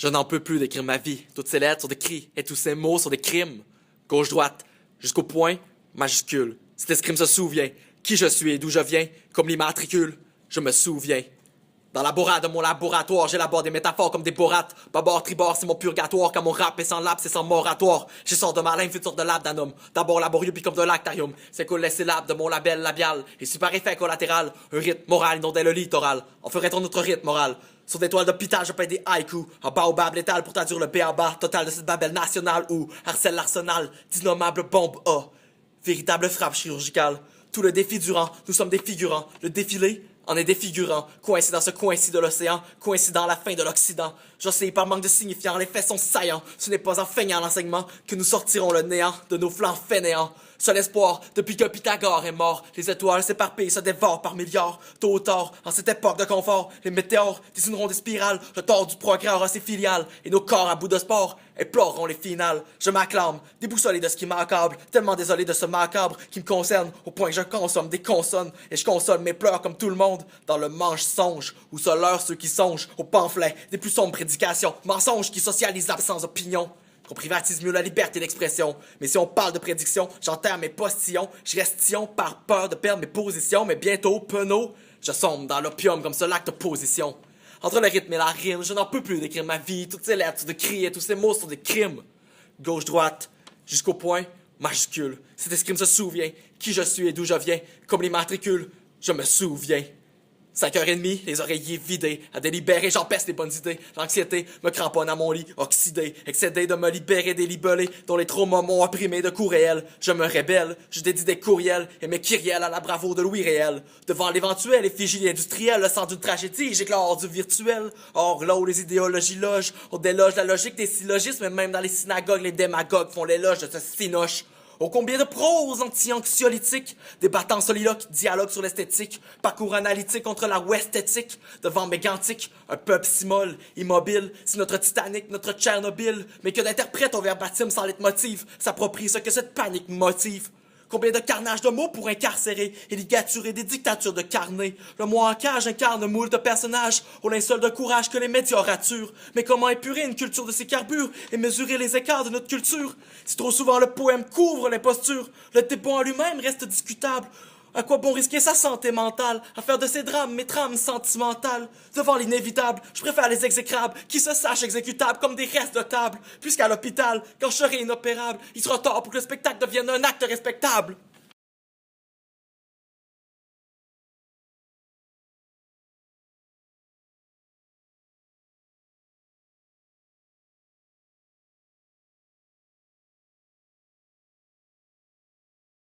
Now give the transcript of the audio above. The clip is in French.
Je n'en peux plus d'écrire ma vie. Toutes ces lettres sont des cris et tous ces mots sont des crimes. Gauche-droite, jusqu'au point, majuscule. Cet escrime se souvient. Qui je suis et d'où je viens, comme l'immatricule, je me souviens. Dans la borade de mon laboratoire, j'élabore des métaphores comme des borates. Bâbord, tribord, c'est mon purgatoire. Quand mon rap est sans lap, c'est sans moratoire. Je sors de ma lame, futur de lab d'un homme. D'abord laborieux, puis comme de lactarium. C'est cool les syllabes de mon label labial. Et super effet collatéral. Un rythme moral, inondait le littoral. On ferait un autre rythme moral. Sur des toiles d'hôpital, je peins des haïkus. En baobab létal pour traduire le B.A.B.A. total de cette babelle nationale où harcèle l'arsenal d'innommables bombes A. Véritable frappe chirurgicale. Tout le défi durant, nous sommes des figurants. Le défilé en est défigurant. Coïncident ce coïncide de l'océan, coïncident la fin de l'Occident. J'oscille par manque de signifiant, les faits sont saillants. Ce n'est pas en feignant l'enseignement que nous sortirons le néant de nos flancs fainéants. Seul espoir, depuis que Pythagore est mort, les étoiles s'éparpillent, se dévorent par milliards. Tôt ou tard, en cette époque de confort, les météores dessineront des spirales, le tort du progrès aura ses filiales, et nos corps à bout de sport éploreront les finales. Je m'acclame, déboussolé de ce qui m'accable, tellement désolé de ce macabre qui me concerne, au point que je consomme des consonnes, et je console mes pleurs comme tout le monde, dans le manche-songe, où se leurrent ceux qui songent, aux pamphlets, des plus sombres prédications, mensonges qui socialisent l'absence d'opinion. On privatise mieux la liberté d'expression. Mais si on parle de prédiction, j'enterre mes postillons. Je restillon par peur de perdre mes positions. Mais bientôt, penaud, je sombre dans l'opium comme ce lac de position. Entre le rythme et la rime, je n'en peux plus d'écrire ma vie. Toutes ces lettres sont de cris et tous ces mots sont des crimes. Gauche-droite, jusqu'au point, majuscule. Cet escrime se souvient. Qui je suis et d'où je viens. Comme les matricules, je me souviens. 5h30, les oreillers vidés, à délibérer, j'empêche les bonnes idées. L'anxiété me cramponne à mon lit, oxydé, excédé de me libérer des libellés dont les traumas m'ont opprimé de coups réels. Je me rébelle, je dédie des courriels et mes kyriels à la bravoure de Louis réel. Devant l'éventuelle effigie industrielle, le sang d'une tragédie, j'éclore du virtuel. Or là où les idéologies logent, on déloge la logique des syllogismes, et même dans les synagogues, les démagogues font l'éloge de ce cinoche. Ô combien de prose anti-anxiolytique, débattant soliloque, dialogue sur l'esthétique, parcours analytique contre la ouestétique, devant mégantique, un peuple si molle, immobile, c'est notre Titanic, notre Tchernobyl, mais que d'interprète au verbatim sans leitmotiv, s'approprie ce que cette panique motive. Combien de carnage de mots pour incarcérer et ligaturer des dictatures de carnet. Le moi en cage incarne moult de personnages au linceul de courage que les médias raturent. Mais comment épurer une culture de ces carbures et mesurer les écarts de notre culture? Si trop souvent le poème couvre l'imposture, le débat en lui-même reste discutable. À quoi bon risquer sa santé mentale, à faire de ces drames mes trames sentimentales? Devant l'inévitable, je préfère les exécrables, qui se sachent exécutables comme des restes de table, puisqu'à l'hôpital, quand je serai inopérable, il sera tard pour que le spectacle devienne un acte respectable.